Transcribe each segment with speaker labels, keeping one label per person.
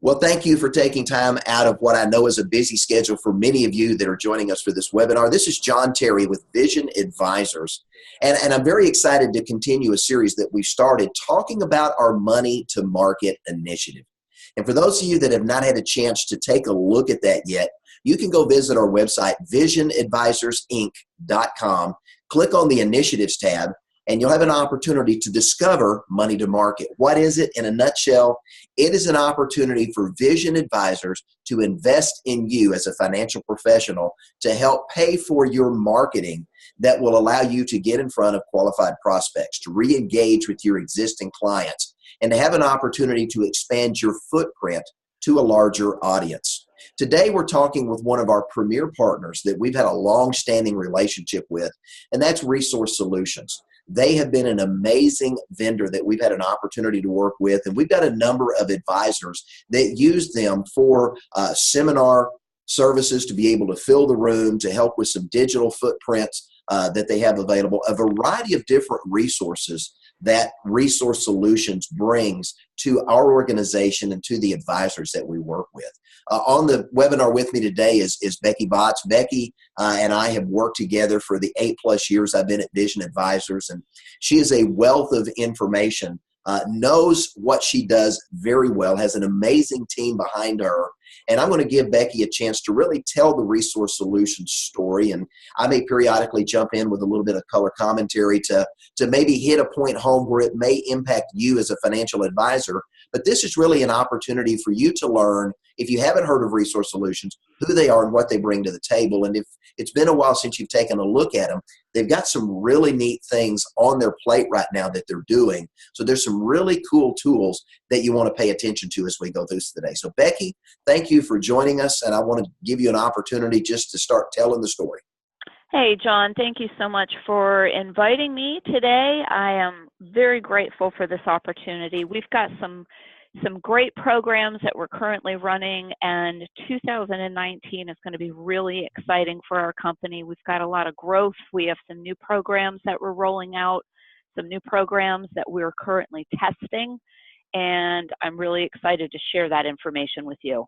Speaker 1: Well, thank you for taking time out of what I know is a busy schedule for many of you that are joining us for this webinar. This is John Terry with Vision Advisors, and I'm very excited to continue a series that we started talking about our Money to Market initiative. And for those of you that have not had a chance to take a look at that yet, you can go visit our website, visionadvisorsinc.com, click on the Initiatives tab, and you'll have an opportunity to discover Money to Market. What is it? In a nutshell, it is an opportunity for Vision Advisors to invest in you as a financial professional to help pay for your marketing that will allow you to get in front of qualified prospects, to re-engage with your existing clients, and to have an opportunity to expand your footprint to a larger audience. Today, we're talking with one of our premier partners that we've had a long-standing relationship with, and that's Resource Solutions. They have been an amazing vendor that we've had an opportunity to work with, and we've got a number of advisors that use them for seminar services to be able to fill the room, to help with some digital footprints that they have available, a variety of different resources that Resource Solutions brings to our organization and to the advisors that we work with. On the webinar with me today is Becky Botts. Becky and I have worked together for the 8+ years I've been at Vision Advisors, and she is a wealth of information, knows what she does very well, has an amazing team behind her. And I'm going to give Becky a chance to really tell the Resource Solutions story, and I may periodically jump in with a little bit of color commentary to maybe hit a point home where it may impact you as a financial advisor. But this is really an opportunity for you to learn, if you haven't heard of Resource Solutions, who they are and what they bring to the table. And if it's been a while since you've taken a look at them, they've got some really neat things on their plate right now that they're doing. So there's some really cool tools that you want to pay attention to as we go through today. So Becky, thank you for joining us, and I want to give you an opportunity just to start telling the story.
Speaker 2: Hey, John, thank you so much for inviting me today. I am very grateful for this opportunity. We've got some great programs that we're currently running, and 2019 is going to be really exciting for our company. We've got a lot of growth. We have some new programs that we're rolling out, some new programs that we're currently testing, and I'm really excited to share that information with you.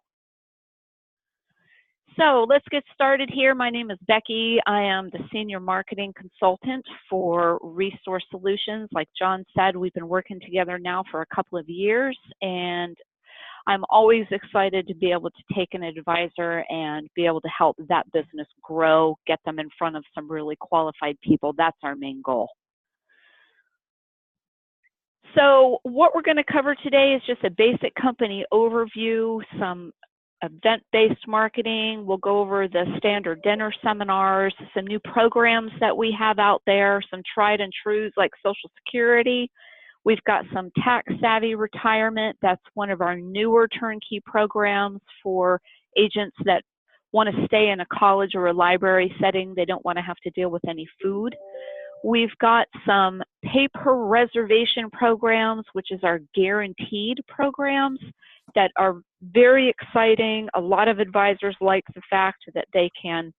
Speaker 2: So let's get started here. My name is Becky. I am the Senior Marketing Consultant for Resource Solutions. Like John said, we've been working together now for a couple of years, and I'm always excited to be able to take an advisor and be able to help that business grow, get them in front of some really qualified people. That's our main goal. So what we're going to cover today is just a basic company overview, some event-based marketing. We'll go over the standard dinner seminars, some new programs that we have out there, some tried and trues like Social Security. We've got some tax-savvy retirement. That's one of our newer turnkey programs for agents that want to stay in a college or a library setting. They don't want to have to deal with any food. We've got some pay-per reservation programs, which is our guaranteed programs that are very exciting. A lot of advisors like the fact that they can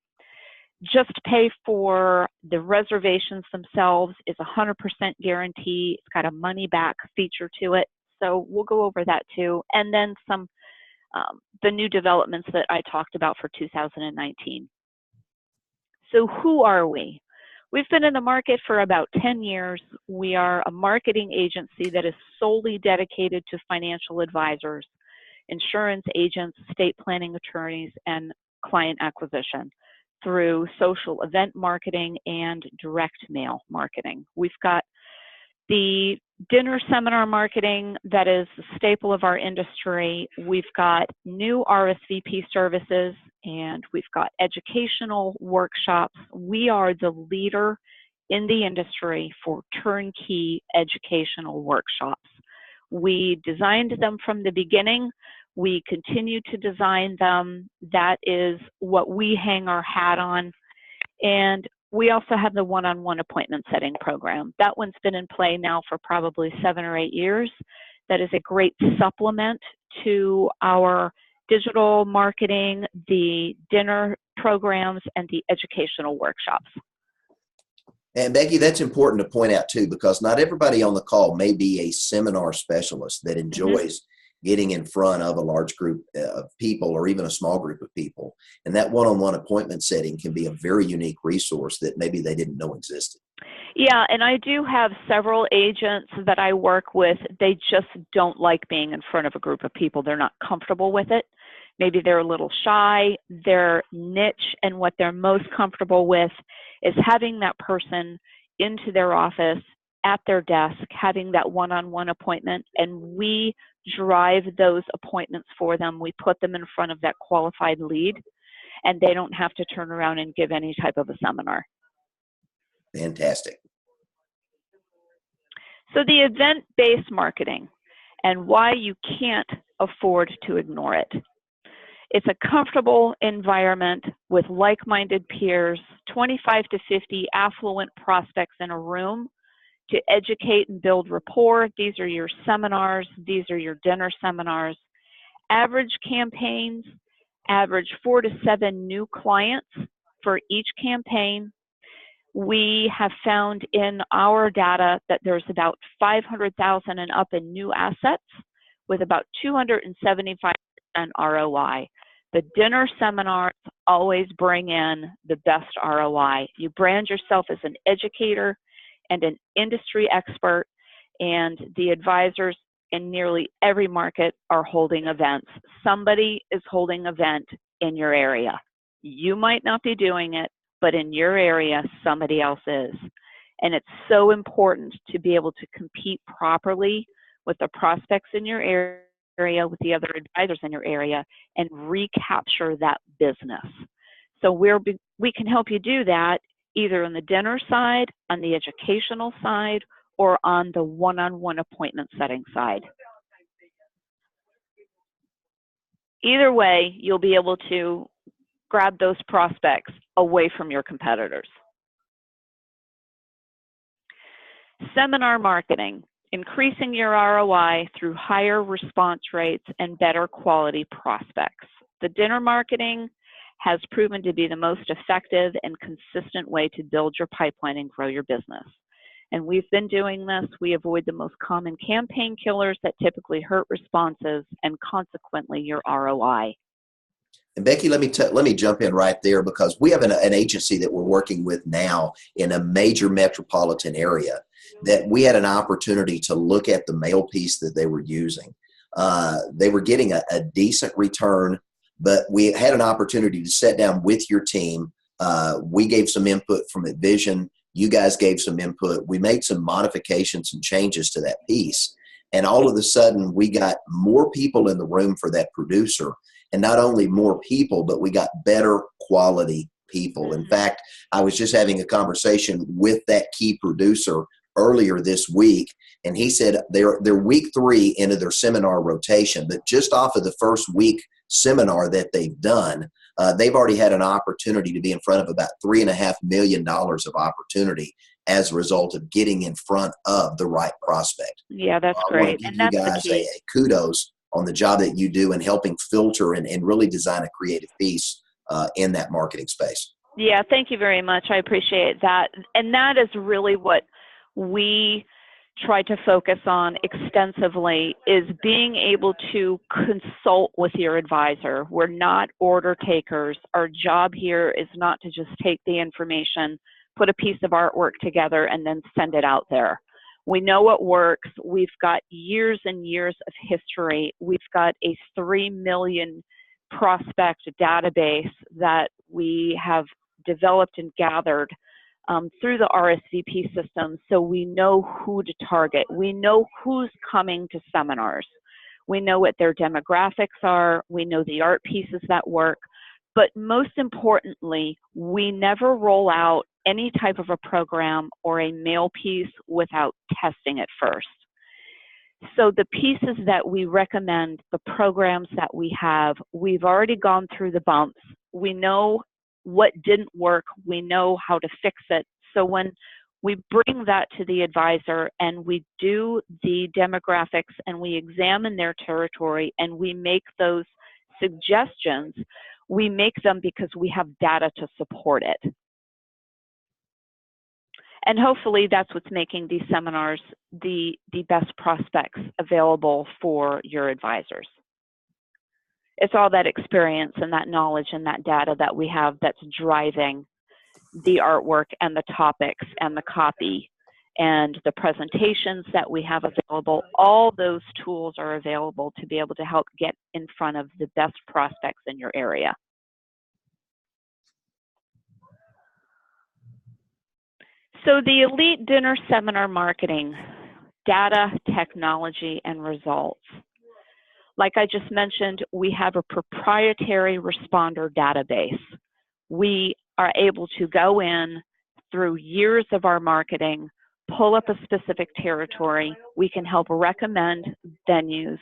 Speaker 2: just pay for the reservations themselves. It's 100% guarantee. It's got a money-back feature to it. So we'll go over that too. And then some the new developments that I talked about for 2019. So who are we? We've been in the market for about 10 years. We are a marketing agency that is solely dedicated to financial advisors, insurance agents, estate planning attorneys, and client acquisition through social event marketing and direct mail marketing. We've got the dinner seminar marketing that is the staple of our industry. We've got new RSVP services, and we've got educational workshops. We are the leader in the industry for turnkey educational workshops. We designed them from the beginning. We continue to design them. That is what we hang our hat on. And we also have the one-on-one appointment setting program. That one's been in play now for probably 7 or 8 years. That is a great supplement to our digital marketing, the dinner programs, and the educational workshops.
Speaker 1: And Becky, that's important to point out too, because not everybody on the call may be a seminar specialist that enjoys getting in front of a large group of people or even a small group of people. And that one-on-one appointment setting can be a very unique resource that maybe they didn't know existed.
Speaker 2: Yeah, and I do have several agents that I work with. They just don't like being in front of a group of people. They're not comfortable with it. Maybe they're a little shy. Their niche and what they're most comfortable with is having that person into their office, at their desk, having that one-on-one appointment, and we drive those appointments for them. We put them in front of that qualified lead, and they don't have to turn around and give any type of a seminar.
Speaker 1: Fantastic.
Speaker 2: So the event-based marketing and why you can't afford to ignore it. It's a comfortable environment with like-minded peers, 25 to 50 affluent prospects in a room to educate and build rapport. These are your seminars. These are your dinner seminars. Average campaigns average 4 to 7 new clients for each campaign. We have found in our data that there's about 500,000 and up in new assets with about 275% ROI. The dinner seminars always bring in the best ROI. You brand yourself as an educator and an industry expert, and the advisors in nearly every market are holding events. Somebody is holding an event in your area. You might not be doing it, but in your area, somebody else is. And it's so important to be able to compete properly with the prospects in your area, with the other advisors in your area, and recapture that business. So we can help you do that either on the dinner side, on the educational side, or on the one-on-one appointment setting side. Either way, you'll be able to grab those prospects away from your competitors. Seminar marketing, increasing your ROI through higher response rates and better quality prospects. The dinner marketing has proven to be the most effective and consistent way to build your pipeline and grow your business. And we've been doing this. We avoid the most common campaign killers that typically hurt responses and consequently your ROI.
Speaker 1: And Becky, let me jump in right there, because we have an agency that we're working with now in a major metropolitan area that we had an opportunity to look at the mail piece that they were using. They were getting a decent return, but we had an opportunity to sit down with your team. We gave some input from Vision. You guys gave some input. We made some modifications and changes to that piece. And all of a sudden, we got more people in the room for that producer. And not only more people, but we got better quality people. In fact, I was just having a conversation with that key producer earlier this week, and he said they're week 3 into their seminar rotation, but just off of the first week seminar that they've done, they've already had an opportunity to be in front of about $3.5 million of opportunity as a result of getting in front of the right prospect.
Speaker 2: Yeah, that's great.
Speaker 1: I want to give you guys a kudos on the job that you do in helping filter and really design a creative piece in that marketing space.
Speaker 2: Yeah, thank you very much. I appreciate that. And that is really what we try to focus on extensively, is being able to consult with your advisor. We're not order takers. Our job here is not to just take the information, put a piece of artwork together, and then send it out there. We know what works. We've got years and years of history. We've got a 3 million prospect database that we have developed and gathered through the RSVP system, so we know who to target. We know who's coming to seminars. We know what their demographics are. We know the art pieces that work. But most importantly, we never roll out any type of a program or a mail piece without testing it first. So the pieces that we recommend, the programs that we have, we've already gone through the bumps. We know what didn't work. We know how to fix it. So when we bring that to the advisor and we do the demographics and we examine their territory and we make those suggestions, we make them because we have data to support it. And hopefully that's what's making these seminars the best prospects available for your advisors. It's all that experience and that knowledge and that data that we have that's driving the artwork and the topics and the copy and the presentations that we have available. All those tools are available to be able to help get in front of the best prospects in your area. So the Elite Dinner Seminar Marketing, data, technology, and results. Like I just mentioned, we have a proprietary responder database. We are able to go in through years of our marketing, pull up a specific territory. We can help recommend venues.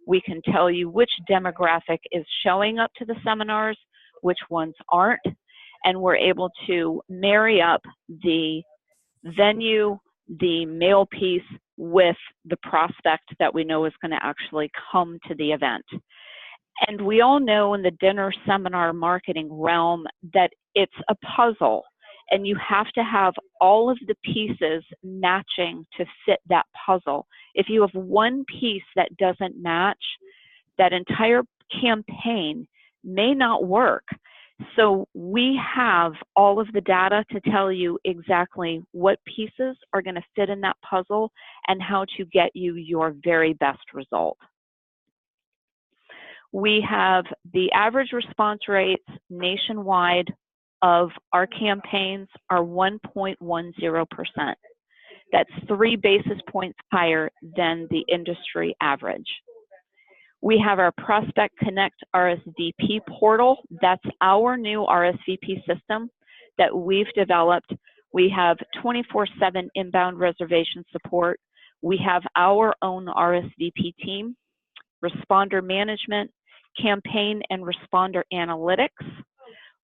Speaker 2: We can tell you which demographic is showing up to the seminars, which ones aren't, and we're able to marry up the venue, the mail piece with the prospect that we know is going to actually come to the event. And we all know in the dinner seminar marketing realm that it's a puzzle, and you have to have all of the pieces matching to fit that puzzle. If you have one piece that doesn't match, that entire campaign may not work. So we have all of the data to tell you exactly what pieces are going to fit in that puzzle and how to get you your very best result. We have the average response rates nationwide of our campaigns are 1.10%. That's 3 basis points higher than the industry average. We have our Prospect Connect RSVP portal. That's our new RSVP system that we've developed. We have 24/7 inbound reservation support. We have our own RSVP team, responder management, campaign and responder analytics.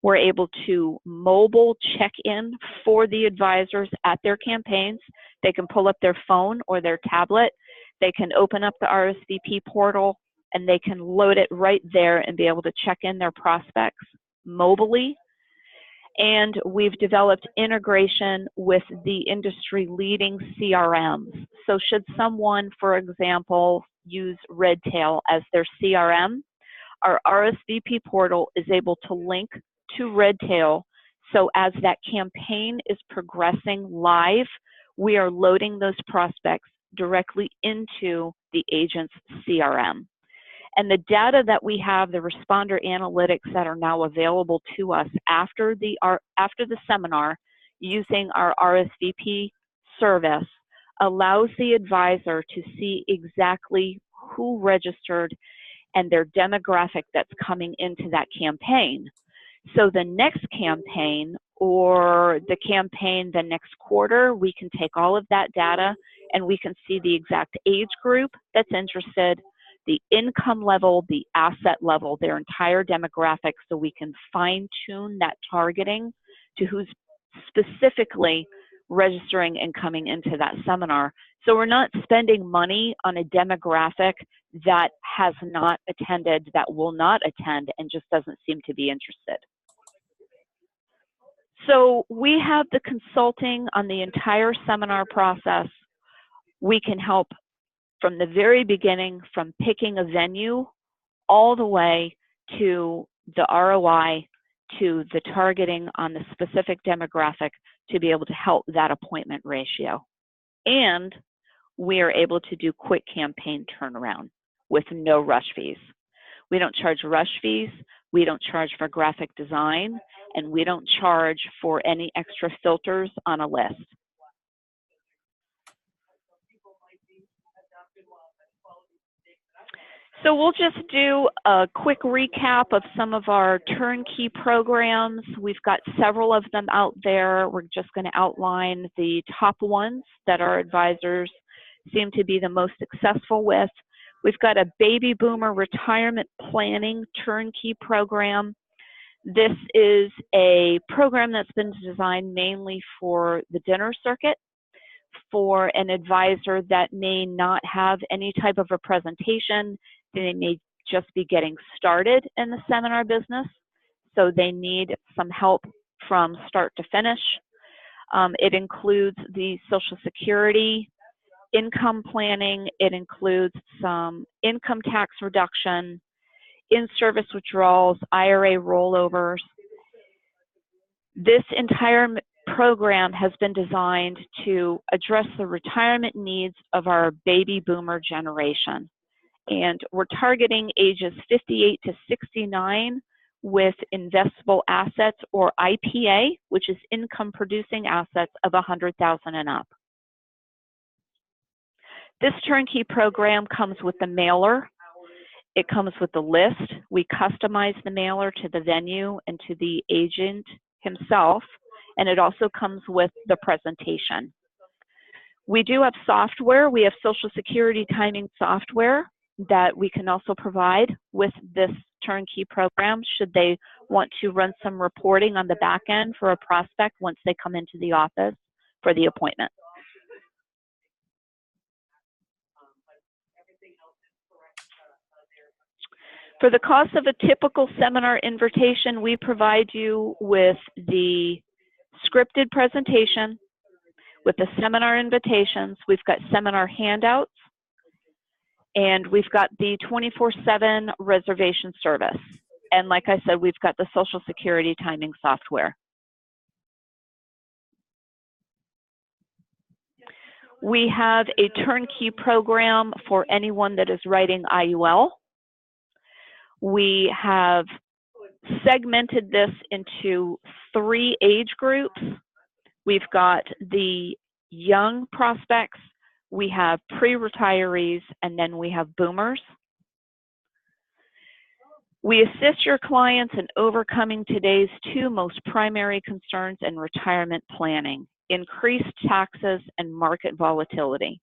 Speaker 2: We're able to mobile check-in for the advisors at their campaigns. They can pull up their phone or their tablet. They can open up the RSVP portal and they can load it right there and be able to check in their prospects mobily. And we've developed integration with the industry-leading CRMs. So should someone, for example, use Redtail as their CRM, our RSVP portal is able to link to Redtail. So as that campaign is progressing live, we are loading those prospects directly into the agent's CRM. And the data that we have, the responder analytics that are now available to us after the seminar using our RSVP service allows the advisor to see exactly who registered and their demographic that's coming into that campaign. So the next campaign or the campaign the next quarter, we can take all of that data and we can see the exact age group that's interested, the income level, the asset level, their entire demographic, so we can fine-tune that targeting to who's specifically registering and coming into that seminar. So we're not spending money on a demographic that has not attended, that will not attend, and just doesn't seem to be interested. So we have the consulting on the entire seminar process. We can help from the very beginning, from picking a venue all the way to the ROI, to the targeting on the specific demographic to be able to help that appointment ratio. And we are able to do quick campaign turnaround with no rush fees. We don't charge rush fees, we don't charge for graphic design, and we don't charge for any extra filters on a list. So we'll just do a quick recap of some of our turnkey programs. We've got several of them out there. We're just going to outline the top ones that our advisors seem to be the most successful with. We've got a baby boomer retirement planning turnkey program. This is a program that's been designed mainly for the dinner circuit, for an advisor that may not have any type of a presentation. They may just be getting started in the seminar business, so they need some help from start to finish. It includes the Social Security, income planning. It includes some income tax reduction, in-service withdrawals, IRA rollovers. This entire program has been designed to address the retirement needs of our baby boomer generation. And we're targeting ages 58 to 69 with investable assets, or IPA, which is income producing assets of 100,000 and up. This turnkey program comes with the mailer. It comes with the list. We customize the mailer to the venue and to the agent himself, and it also comes with the presentation. We do have software. We have Social Security timing software that we can also provide with this turnkey program should they want to run some reporting on the back end for a prospect once they come into the office for the appointment. For the cost of a typical seminar invitation, we provide you with the scripted presentation, with the seminar invitations. We've got seminar handouts, and we've got the 24/7 reservation service. And like I said, we've got the Social Security timing software. We have a turnkey program for anyone that is writing IUL. We have segmented this into 3 age groups. We've got the young prospects, we have pre-retirees, and then we have boomers. We assist your clients in overcoming today's 2 most primary concerns in retirement planning: increased taxes and market volatility.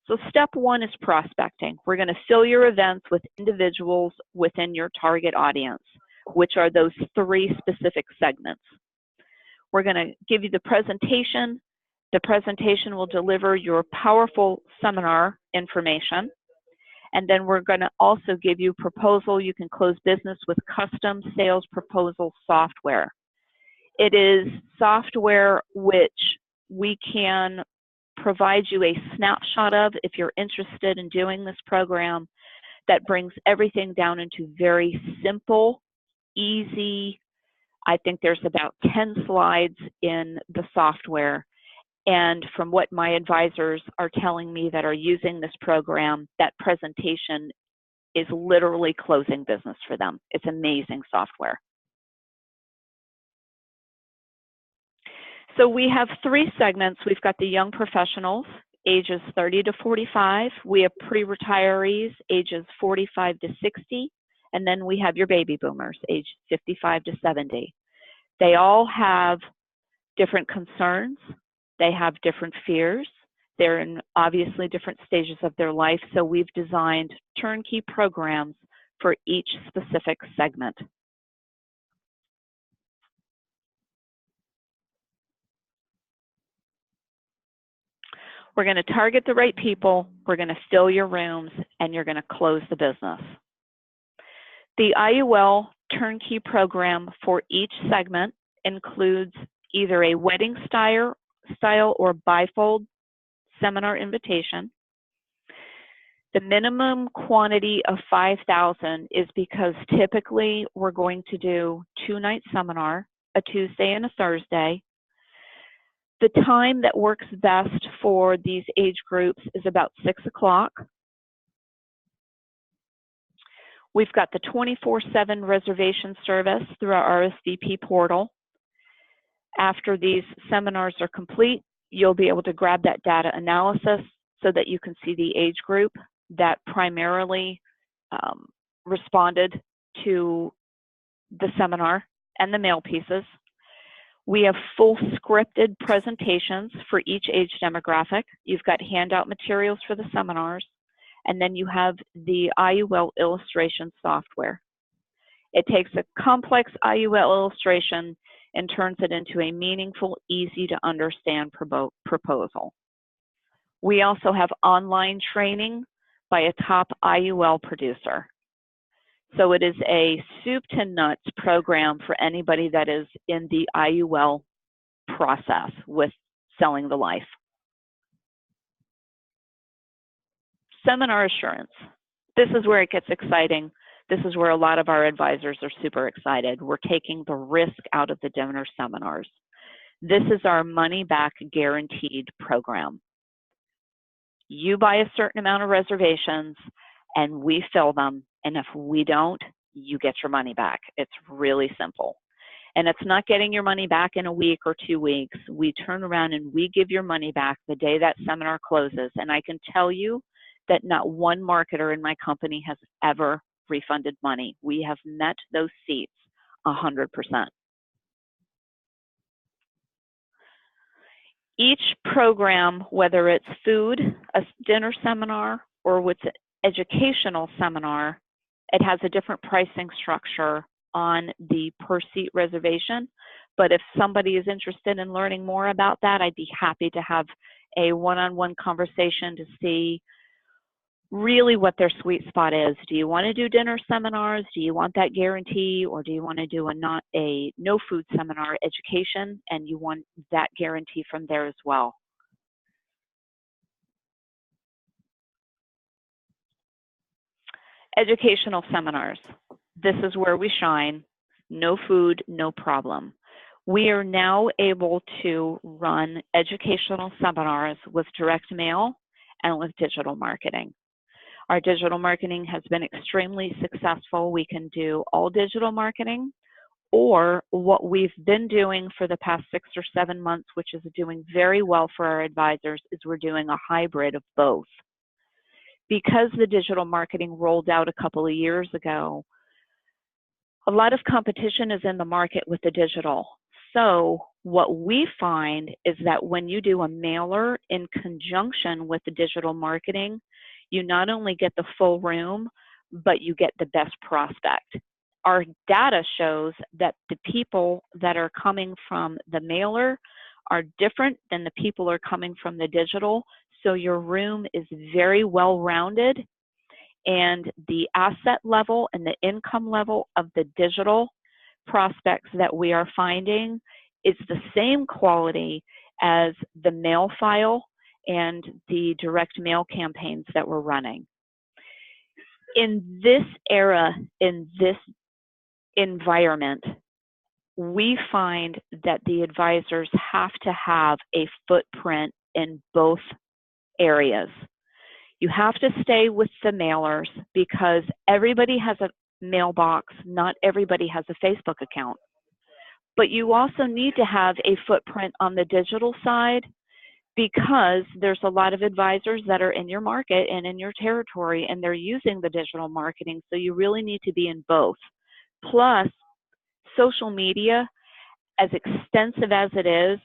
Speaker 2: So step 1 is prospecting. We're going to fill your events with individuals within your target audience, which are those 3 specific segments. We're going to give you the presentation. The presentation will deliver your powerful seminar information. And then we're going to also give you proposal. You can close business with custom sales proposal software. It is software which we can provide you a snapshot of if you're interested in doing this program, that brings everything down into very simple, easy. I think there's about 10 slides in the software. And from what my advisors are telling me that are using this program, that presentation is literally closing business for them. It's amazing software. So we have 3 segments. We've got the young professionals, ages 30 to 45. We have pre-retirees, ages 45 to 60. And then we have your baby boomers, age 55 to 70. They all have different concerns. They have different fears. They're in obviously different stages of their life. So we've designed turnkey programs for each specific segment. We're going to target the right people, we're going to fill your rooms, and you're going to close the business. The IUL turnkey program for each segment includes either a wedding style or bifold seminar invitation. The minimum quantity of 5,000 is because typically we're going to do 2-night seminar, a Tuesday and a Thursday. The time that works best for these age groups is about 6 o'clock. We've got the 24/7 reservation service through our RSVP portal. After these seminars are complete, you'll be able to grab that data analysis so that you can see the age group that primarily responded to the seminar and the mail pieces. We have full scripted presentations for each age demographic. You've got handout materials for the seminars, and then you have the IUL illustration software. It takes a complex IUL illustration and turns it into a meaningful, easy to understand proposal. We also have online training by a top IUL producer. So it is a soup to nuts program for anybody that is in the IUL process with selling the life. Seminar assurance. This is where it gets exciting. This is where a lot of our advisors are super excited. We're taking the risk out of the donor seminars. This is our money back guaranteed program. You buy a certain amount of reservations and we fill them. And if we don't, you get your money back. It's really simple. And it's not getting your money back in a week or 2 weeks. We turn around and we give your money back the day that seminar closes. And I can tell you that not one marketer in my company has ever refunded money. We have met those seats 100%. Each program, whether it's food, a dinner seminar, or what's an educational seminar, it has a different pricing structure on the per seat reservation. But if somebody is interested in learning more about that, I'd be happy to have a one-on-one conversation to see really what their sweet spot is. Do you want to do dinner seminars? Do you want that guarantee? Or do you want to do a no food seminar education and you want that guarantee from there as well? Educational seminars. This is where we shine. No food, no problem. We are now able to run educational seminars with direct mail and with digital marketing. Our digital marketing has been extremely successful. We can do all digital marketing, or what we've been doing for the past 6 or 7 months, which is doing very well for our advisors, is we're doing a hybrid of both. Because the digital marketing rolled out a couple of years ago, a lot of competition is in the market with the digital. So what we find is that when you do a mailer in conjunction with the digital marketing, you not only get the full room, but you get the best prospect. Our data shows that the people that are coming from the mailer are different than the people who are coming from the digital. So your room is very well-rounded, and the asset level and the income level of the digital prospects that we are finding is the same quality as the mail file and the direct mail campaigns that we're running. In this era, in this environment, we find that the advisors have to have a footprint in both areas. You have to stay with the mailers because everybody has a mailbox, not everybody has a Facebook account. But you also need to have a footprint on the digital side because there's a lot of advisors that are in your market and in your territory and they're using the digital marketing, so you really need to be in both. Plus, social media, as extensive as it is,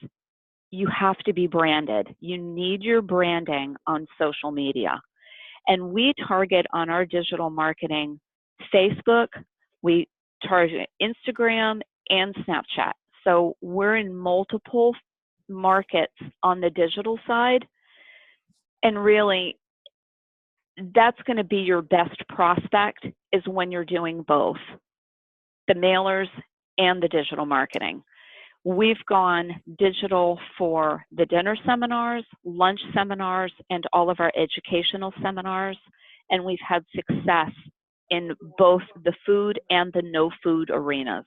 Speaker 2: you have to be branded. You need your branding on social media. And we target on our digital marketing Facebook, we target Instagram and Snapchat. So we're in multiple markets on the digital side. And really, that's going to be your best prospect is when you're doing both, the mailers and the digital marketing. We've gone digital for the dinner seminars, lunch seminars, and all of our educational seminars, and we've had success in both the food and the no food arenas.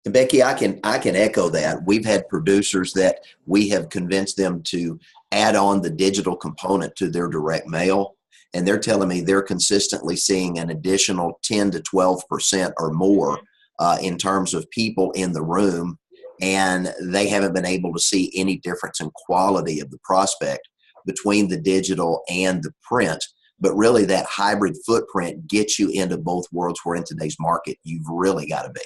Speaker 1: And Becky, I can echo that. We've had producers that we have convinced them to add on the digital component to their direct mail, and they're telling me they're consistently seeing an additional 10 to 12% or more in terms of people in the room, and they haven't been able to see any difference in quality of the prospect between the digital and the print. But really, that hybrid footprint gets you into both worlds, where in today's market, you've really got to be.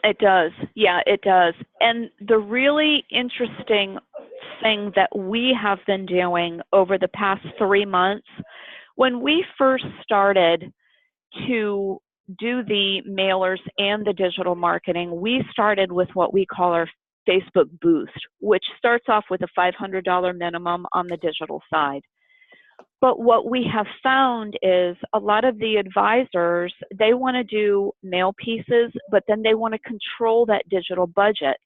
Speaker 2: It does. Yeah, it does. And the really interesting thing that we have been doing over the past 3 months, when we first started to do the mailers and the digital marketing, we started with what we call our Facebook Boost, which starts off with a $500 minimum on the digital side. But what we have found is a lot of the advisors, they want to do mail pieces, but then they want to control that digital budget.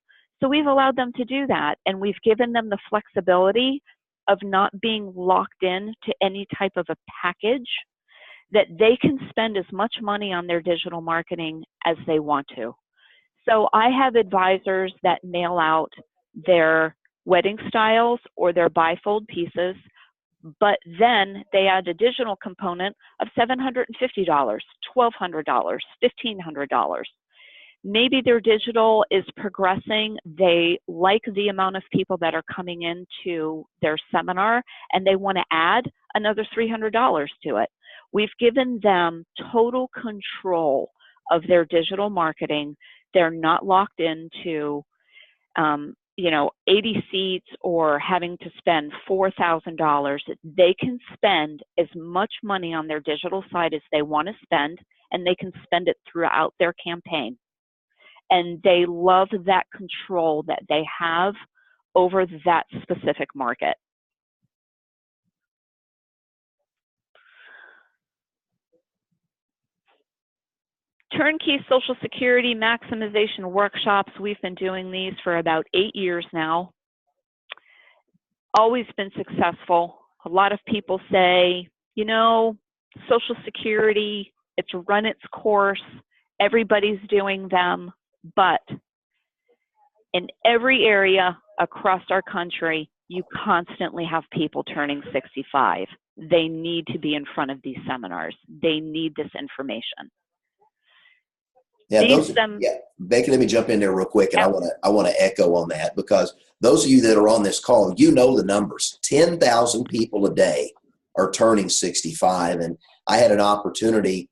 Speaker 2: So we've allowed them to do that, and we've given them the flexibility of not being locked in to any type of a package, that they can spend as much money on their digital marketing as they want to. So I have advisors that mail out their wedding styles or their bifold pieces, but then they add a digital component of $750, $1,200, $1,500. Maybe their digital is progressing. They like the amount of people that are coming into their seminar, and they want to add another $300 to it. We've given them total control of their digital marketing. They're not locked into, 80 seats or having to spend $4,000. They can spend as much money on their digital side as they want to spend, and they can spend it throughout their campaign. And they love that control that they have over that specific market. Turnkey Social Security maximization workshops, we've been doing these for about 8 years now. Always been successful. A lot of people say, Social Security, it's run its course, everybody's doing them, but in every area across our country, you constantly have people turning 65. They need to be in front of these seminars. They need this information.
Speaker 1: Yeah, Becky, let me jump in there real quick, and I want to echo on that, because those of you that are on this call, the numbers. 10,000 people a day are turning 65, and I had an opportunity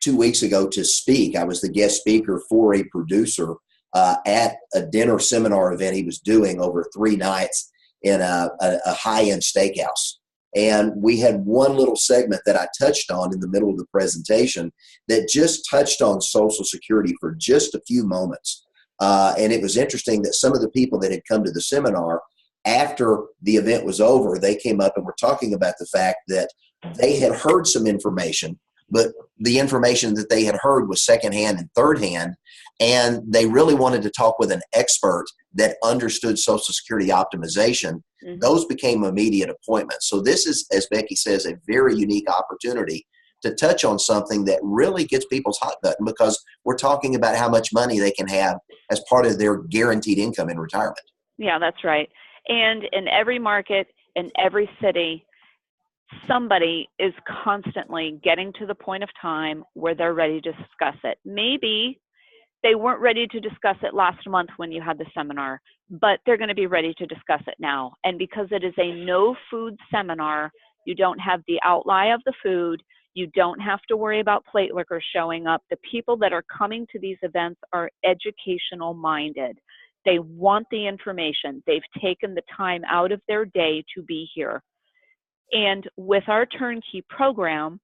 Speaker 1: 2 weeks ago to speak. I was the guest speaker for a producer at a dinner seminar event he was doing over 3 nights in a high-end steakhouse. And we had one little segment that I touched on in the middle of the presentation that just touched on Social Security for just a few moments. And it was interesting that some of the people that had come to the seminar, after the event was over, they came up and were talking about the fact that they had heard some information, but the information that they had heard was secondhand and thirdhand, and they really wanted to talk with an expert that understood Social Security optimization. Mm-hmm. Those became immediate appointments. So this is, as Becky says, a very unique opportunity to touch on something that really gets people's hot button, because we're talking about how much money they can have as part of their guaranteed income in retirement.
Speaker 2: Yeah, that's right. And in every market, in every city, somebody is constantly getting to the point of time where they're ready to discuss it. Maybe they weren't ready to discuss it last month when you had the seminar, but they're going to be ready to discuss it now. And because it is a no food seminar, you don't have the outlay of the food. You don't have to worry about plate liquor showing up. The people that are coming to these events are educational minded. They want the information. They've taken the time out of their day to be here. And with our Turnkey program,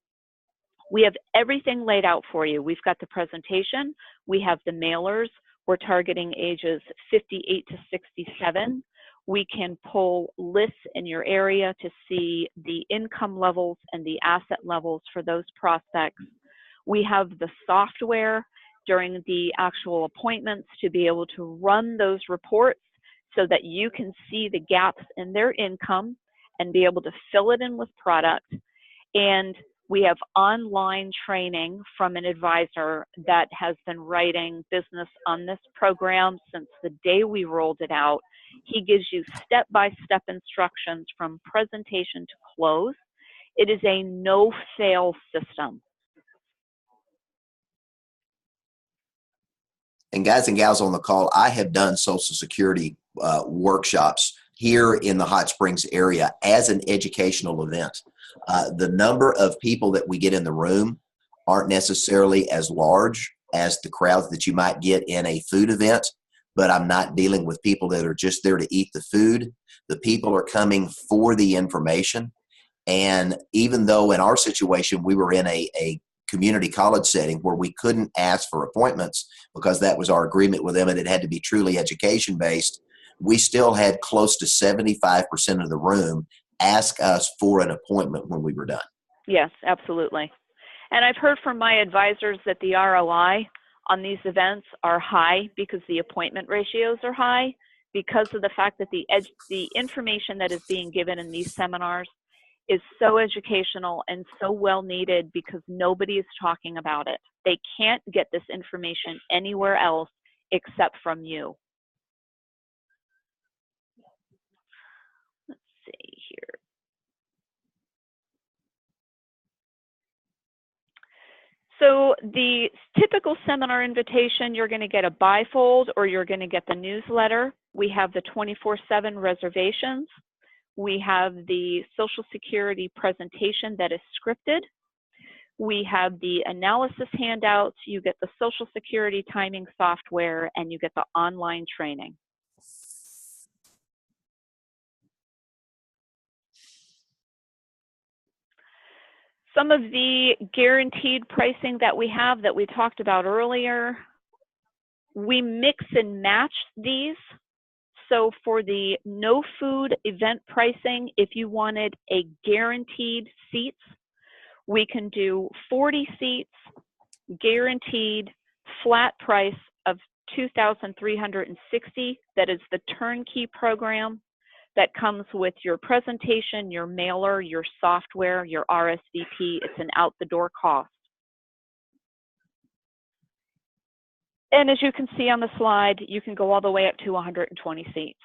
Speaker 2: we have everything laid out for you. We've got the presentation. We have the mailers. We're targeting ages 58 to 67. We can pull lists in your area to see the income levels and the asset levels for those prospects. We have the software during the actual appointments to be able to run those reports so that you can see the gaps in their income and be able to fill it in with product. And we have online training from an advisor that has been writing business on this program since the day we rolled it out. He gives you step-by-step instructions from presentation to close. It is a no-fail system.
Speaker 1: And guys and gals on the call, I have done Social Security workshops here in the Hot Springs area as an educational event. The number of people that we get in the room aren't necessarily as large as the crowds that you might get in a food event, but I'm not dealing with people that are just there to eat the food. The people are coming for the information. And even though in our situation, we were in a community college setting where we couldn't ask for appointments because that was our agreement with them and it had to be truly education based, we still had close to 75% of the room ask us for an appointment when we were done.
Speaker 2: Yes, absolutely. And I've heard from my advisors that the ROI on these events are high because the appointment ratios are high, because of the fact that the information that is being given in these seminars is so educational and so well needed because nobody is talking about it. They can't get this information anywhere else except from you. Let's see here. So the typical seminar invitation, you're going to get a bifold or you're going to get the newsletter. We have the 24/7 reservations. We have the Social Security presentation that is scripted. We have the analysis handouts. You get the Social Security timing software, and you get the online training. Some of the guaranteed pricing that we have that we talked about earlier, we mix and match these. So for the no food event pricing, if you wanted a guaranteed seats, we can do 40 seats, guaranteed, flat price of $2,360. That is the Turnkey Program. That comes with your presentation, your mailer, your software, your RSVP. It's an out-the-door cost. And as you can see on the slide, you can go all the way up to 120 seats.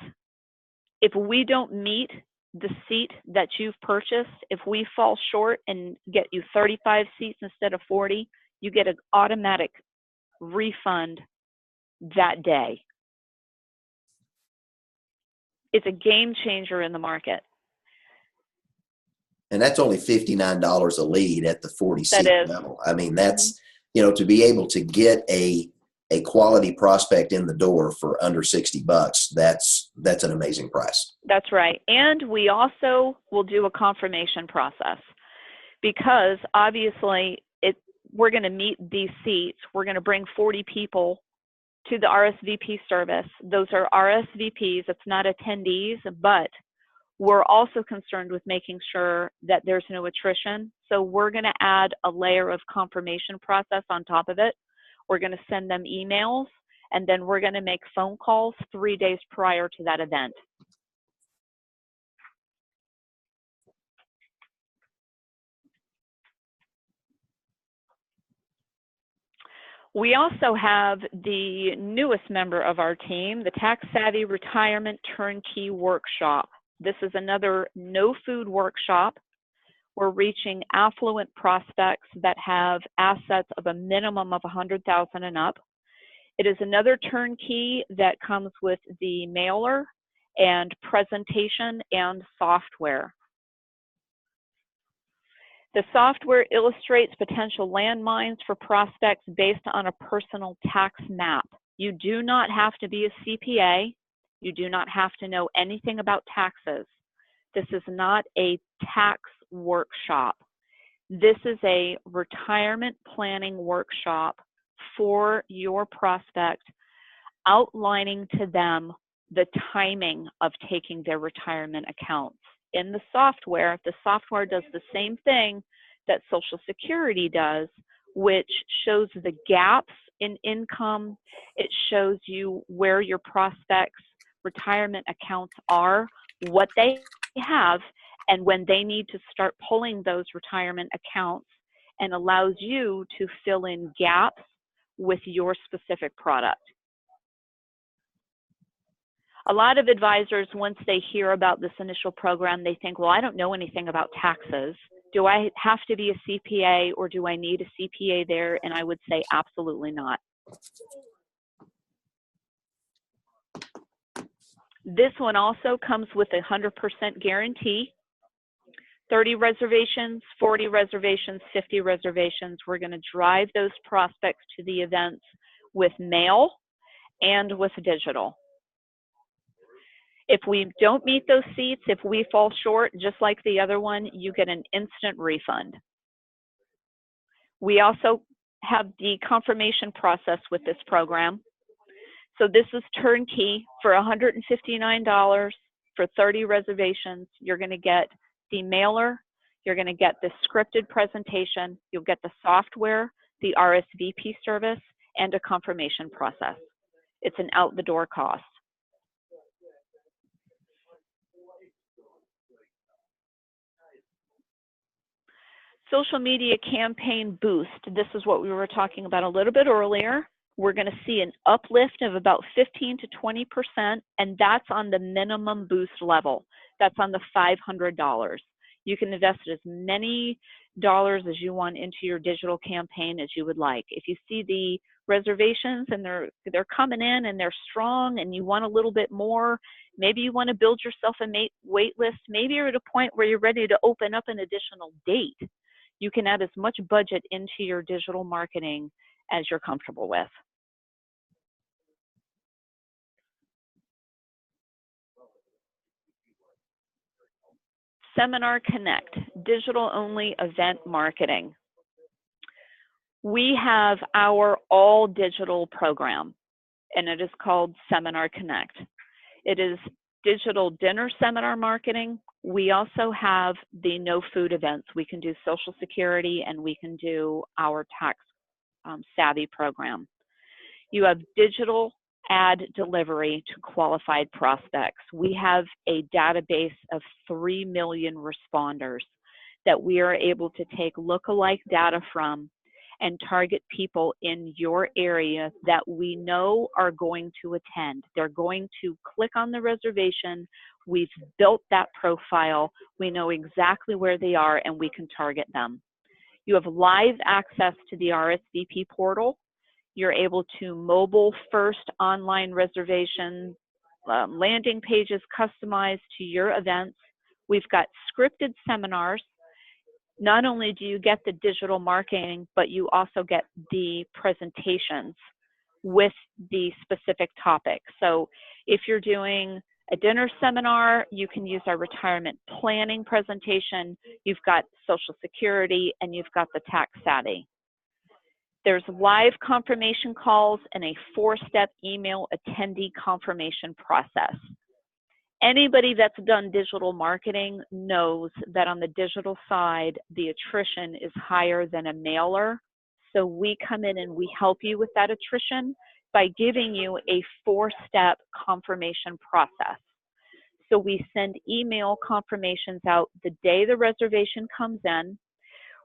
Speaker 2: If we don't meet the seat that you've purchased, if we fall short and get you 35 seats instead of 40, you get an automatic refund that day. It's a game changer in the market.
Speaker 1: And that's only $59 a lead at the 40 seat level. I mean, that's, you know, to be able to get a quality prospect in the door for under $60, that's an amazing price.
Speaker 2: That's right. And we also will do a confirmation process because obviously we're going to meet these seats. We're going to bring 40 people to the RSVP service. Those are RSVPs. It's not attendees, but we're also concerned with making sure that there's no attrition. So we're going to add a layer of confirmation process on top of it. We're going to send them emails, and then we're going to make phone calls 3 days prior to that event. We also have the newest member of our team, the Tax Savvy Retirement Turnkey Workshop. This is another no food workshop. We're reaching affluent prospects that have assets of a minimum of $100,000 and up. It is another turnkey that comes with the mailer and presentation and software. The software illustrates potential landmines for prospects based on a personal tax map. You do not have to be a CPA. You do not have to know anything about taxes. This is not a tax workshop. This is a retirement planning workshop for your prospect, outlining to them the timing of taking their retirement accounts. In the software does the same thing that Social Security does, which shows the gaps in income. It shows you where your prospects' retirement accounts are, what they have, and when they need to start pulling those retirement accounts, and allows you to fill in gaps with your specific product. A lot of advisors, once they hear about this initial program, they think, well, I don't know anything about taxes. Do I have to be a CPA, or do I need a CPA there? And I would say absolutely not. This one also comes with a 100% guarantee. 30 reservations, 40 reservations, 50 reservations. We're going to drive those prospects to the events with mail and with digital. If we don't meet those seats, if we fall short, just like the other one, you get an instant refund. We also have the confirmation process with this program. So this is turnkey for $159 for 30 reservations. You're going to get the mailer, you're going to get the scripted presentation, you'll get the software, the RSVP service, and a confirmation process. It's an out-the-door cost. Social media campaign boost. This is what we were talking about a little bit earlier. We're going to see an uplift of about 15 to 20%, and that's on the minimum boost level. That's on the $500. You can invest as many dollars as you want into your digital campaign as you would like. If you see the reservations and they're coming in and they're strong and you want a little bit more, maybe you want to build yourself a wait list. Maybe you're at a point where you're ready to open up an additional date. You can add as much budget into your digital marketing as you're comfortable with. Seminar Connect, digital-only event marketing. We have our all-digital program, and it is called Seminar Connect. It is digital dinner seminar marketing. We also have the no food events. We can do Social Security, and we can do our tax savvy program. You have digital ad delivery to qualified prospects. We have a database of 3 million responders that we are able to take lookalike data from and target people in your area that we know are going to attend. They're going to click on the reservation. We've built that profile. We know exactly where they are, and we can target them. You have live access to the RSVP portal. You're able to mobile first online reservation, landing pages customized to your events. We've got scripted seminars. Not only do you get the digital marketing, but you also get the presentations with the specific topic. So if you're doing a dinner seminar, you can use our retirement planning presentation. You've got Social Security, and you've got the tax savvy. There's live confirmation calls and a 4-step email attendee confirmation process. Anybody that's done digital marketing knows that on the digital side, the attrition is higher than a mailer. So we come in and we help you with that attrition by giving you a 4-step confirmation process. So we send email confirmations out the day the reservation comes in.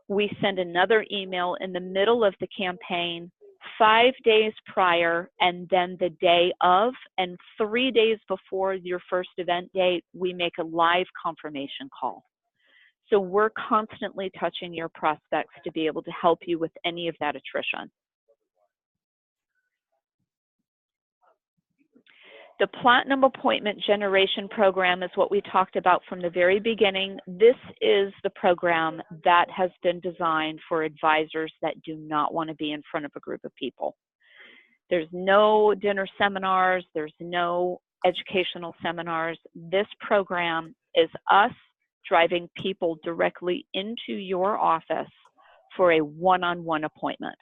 Speaker 2: We send another email in the middle of the campaign, 5 days prior, and then the day of, and 3 days before your first event date, we make a live confirmation call. So we're constantly touching your prospects to be able to help you with any of that attrition. The Platinum Appointment Generation Program is what we talked about from the very beginning. This is the program that has been designed for advisors that do not want to be in front of a group of people. There's no dinner seminars, there's no educational seminars. This program is us driving people directly into your office for a one-on-one appointment.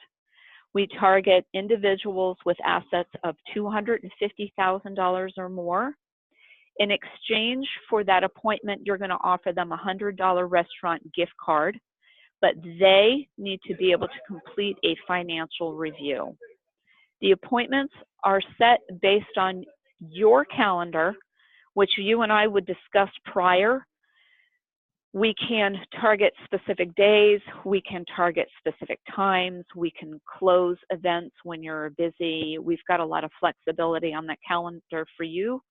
Speaker 2: We target individuals with assets of $250,000 or more. In exchange for that appointment, you're going to offer them a $100 restaurant gift card, but they need to be able to complete a financial review. The appointments are set based on your calendar, which you and I would discuss prior. We can target specific days, we can target specific times, we can close events when you're busy. We've got a lot of flexibility on that calendar for you.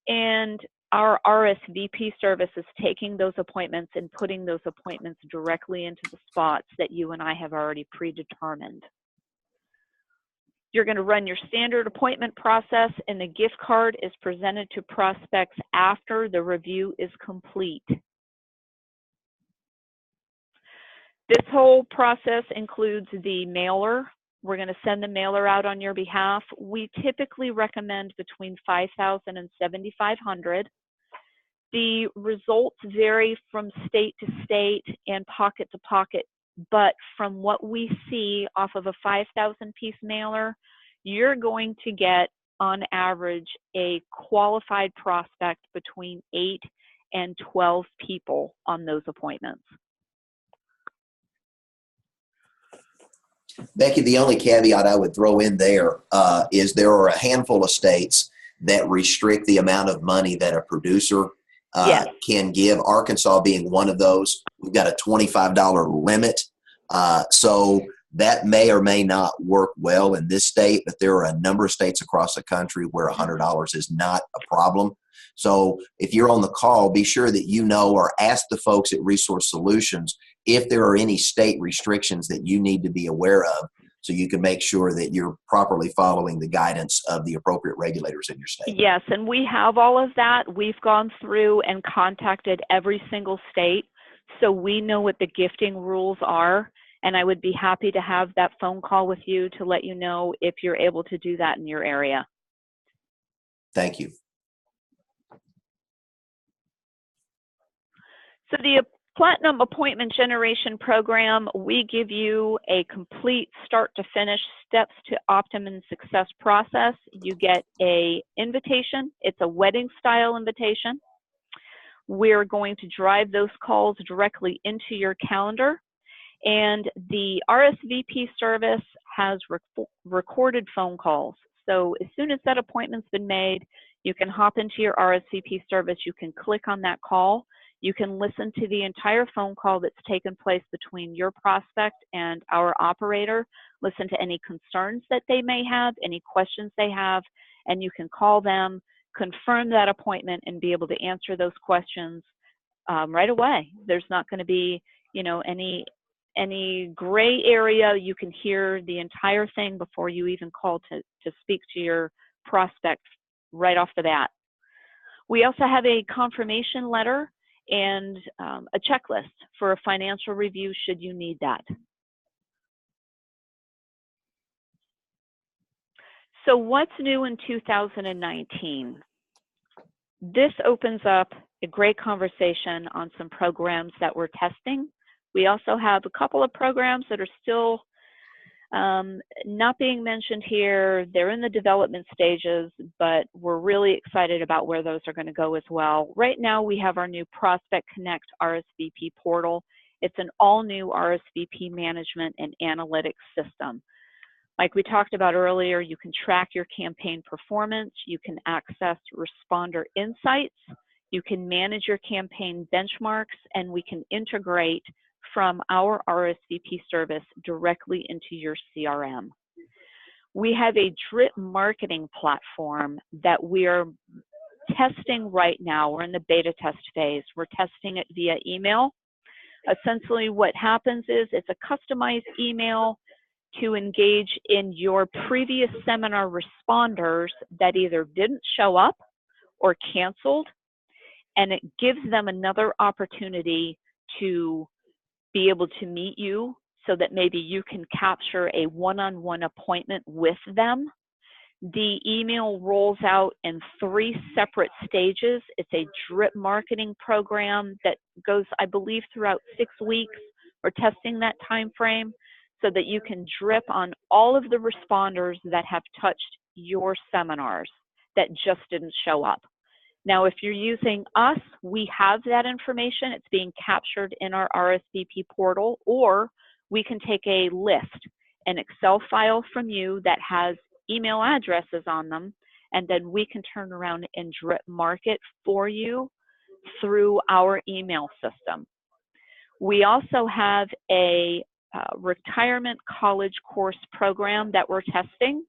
Speaker 2: And our RSVP service is taking those appointments and putting those appointments directly into the spots that you and I have already predetermined. You're going to run your standard appointment process, and the gift card is presented to prospects after the review is complete. This whole process includes the mailer. We're going to send the mailer out on your behalf. We typically recommend between 5,000 and 7,500. The results vary from state to state and pocket to pocket, but from what we see off of a 5,000 piece mailer, you're going to get on average a qualified prospect between 8 and 12 people on those appointments.
Speaker 1: Becky, the only caveat I would throw in there is there are a handful of states that restrict the amount of money that a producer
Speaker 2: Yes.
Speaker 1: can give, Arkansas being one of those. We've got a $25 limit. So that may or may not work well in this state, but there are a number of states across the country where $100 is not a problem. So if you're on the call, be sure that you know or ask the folks at Resource Solutions if there are any state restrictions that you need to be aware of, so you can make sure that you're properly following the guidance of the appropriate regulators in your state.
Speaker 2: Yes, and we have all of that. We've gone through and contacted every single state, so we know what the gifting rules are, and I would be happy to have that phone call with you to let you know if you're able to do that in your area.
Speaker 1: Thank you.
Speaker 2: So the Platinum Appointment Generation Program, we give you a complete start to finish steps to optimum success process. You get an invitation. It's a wedding style invitation. We're going to drive those calls directly into your calendar. And the RSVP service has recorded phone calls. So as soon as that appointment's been made, you can hop into your RSVP service. You can click on that call. You can listen to the entire phone call that's taken place between your prospect and our operator, listen to any concerns that they may have, any questions they have, and you can call them, confirm that appointment, and be able to answer those questions right away. There's not going to be, any gray area. You can hear the entire thing before you even call to speak to your prospect right off the bat. We also have a confirmation letter and a checklist for a financial review should you need that. So what's new in 2019? This opens up a great conversation on some programs that we're testing. We also have a couple of programs that are still not being mentioned here. They're in the development stages, but we're really excited about where those are going to go as well. Right now, we have our new Prospect Connect RSVP portal. It's an all-new RSVP management and analytics system. Like we talked about earlier, you can track your campaign performance, you can access responder insights, you can manage your campaign benchmarks, and we can integrate from our RSVP service directly into your CRM. We have a drip marketing platform that we're testing right now. We're in the beta test phase. We're testing it via email. Essentially what happens is it's a customized email to engage in your previous seminar responders that either didn't show up or canceled, and it gives them another opportunity to be able to meet you so that maybe you can capture a one-on-one appointment with them. The email rolls out in 3 separate stages. It's a drip marketing program that goes, I believe, throughout 6 weeks. We're testing that time frame so that you can drip on all of the responders that have touched your seminars that just didn't show up. Now, if you're using us, we have that information. It's being captured in our RSVP portal, or we can take a list, an Excel file from you that has email addresses on them, and then we can turn around and drip market for you through our email system. We also have a retirement college course program that we're testing.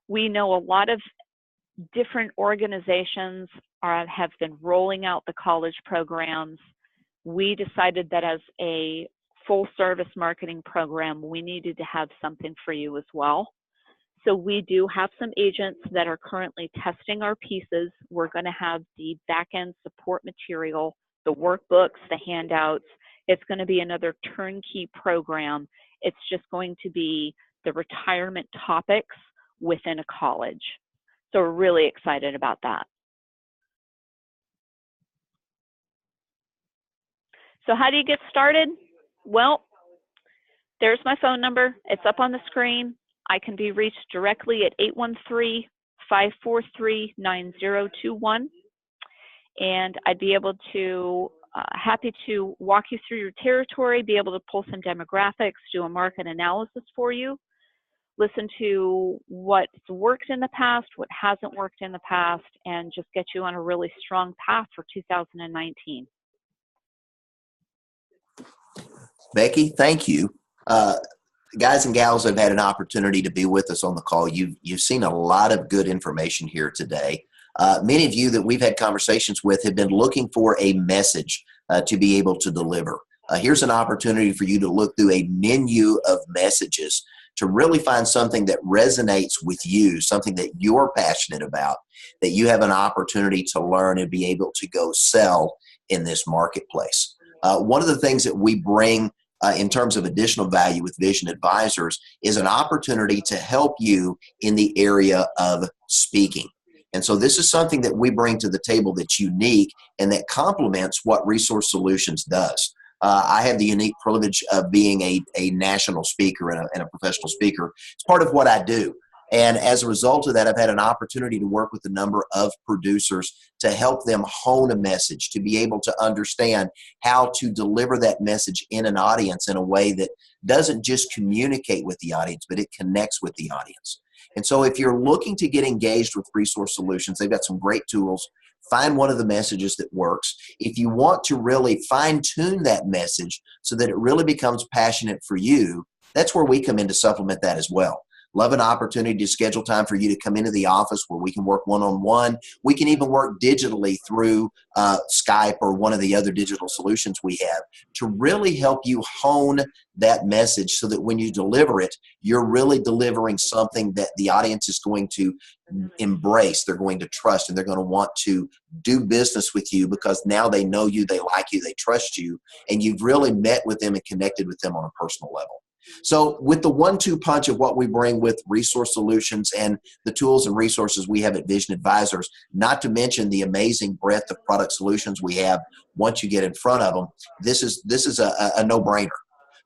Speaker 2: We know a lot of different organizations have been rolling out the college programs. We decided that as a full service marketing program, we needed to have something for you as well. So we do have some agents that are currently testing our pieces. We're going to have the back-end support material, the workbooks, the handouts. It's going to be another turnkey program. It's just going to be the retirement topics within a college. So we're really excited about that. So how do you get started? Well, there's my phone number. It's up on the screen. I can be reached directly at 813-543-9021. And I'd be able to happy to walk you through your territory, be able to pull some demographics, do a market analysis for you, listen to what's worked in the past, what hasn't worked in the past, and just get you on a really strong path for 2019.
Speaker 1: Becky, thank you. Guys and gals that have had an opportunity to be with us on the call, you've seen a lot of good information here today. Many of you that we've had conversations with have been looking for a message to be able to deliver. Here's an opportunity for you to look through a menu of messages to really find something that resonates with you, something that you're passionate about, that you have an opportunity to learn and be able to go sell in this marketplace. One of the things that we bring in terms of additional value with Vision Advisors is an opportunity to help you in the area of speaking. And so this is something that we bring to the table that's unique and that complements what Resource Solutions does. I have the unique privilege of being a national speaker and a professional speaker. It's part of what I do. And as a result of that, I've had an opportunity to work with a number of producers to help them hone a message, to be able to understand how to deliver that message in an audience in a way that doesn't just communicate with the audience, but it connects with the audience. And so if you're looking to get engaged with Resource Solutions, they've got some great tools. Find one of the messages that works. If you want to really fine-tune that message so that it really becomes passionate for you, that's where we come in to supplement that as well. Love an opportunity to schedule time for you to come into the office where we can work one-on-one. We can even work digitally through Skype or one of the other digital solutions we have to really help you hone that message so that when you deliver it, you're really delivering something that the audience is going to embrace, they're going to trust, and they're going to want to do business with you because now they know you, they like you, they trust you, and you've really met with them and connected with them on a personal level. So with the 1-2 punch of what we bring with Resource Solutions and the tools and resources we have at Vision Advisors, not to mention the amazing breadth of product solutions we have once you get in front of them, this is a no-brainer.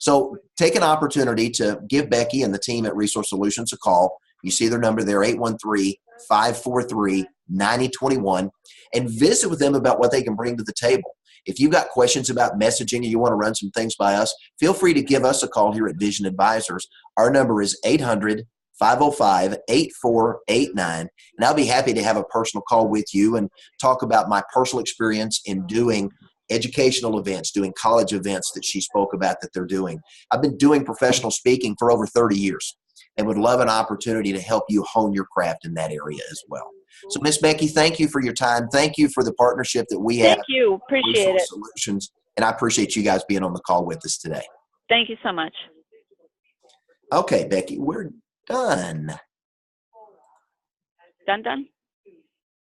Speaker 1: So take an opportunity to give Becky and the team at Resource Solutions a call. You see their number there, 813-543-9021, and visit with them about what they can bring to the table. If you've got questions about messaging and you want to run some things by us, feel free to give us a call here at Vision Advisors. Our number is 800-505-8489, and I'll be happy to have a personal call with you and talk about my personal experience in doing educational events, doing college events that she spoke about that they're doing. I've been doing professional speaking for over 30 years and would love an opportunity to help you hone your craft in that area as well. So, Miss Becky, thank you for your time. Thank you for the partnership that we have.
Speaker 2: Thank you. Appreciate it.
Speaker 1: Solutions, and I appreciate you guys being on the call with us today.
Speaker 2: Thank you so much.
Speaker 1: Okay, Becky, we're done.
Speaker 2: Done?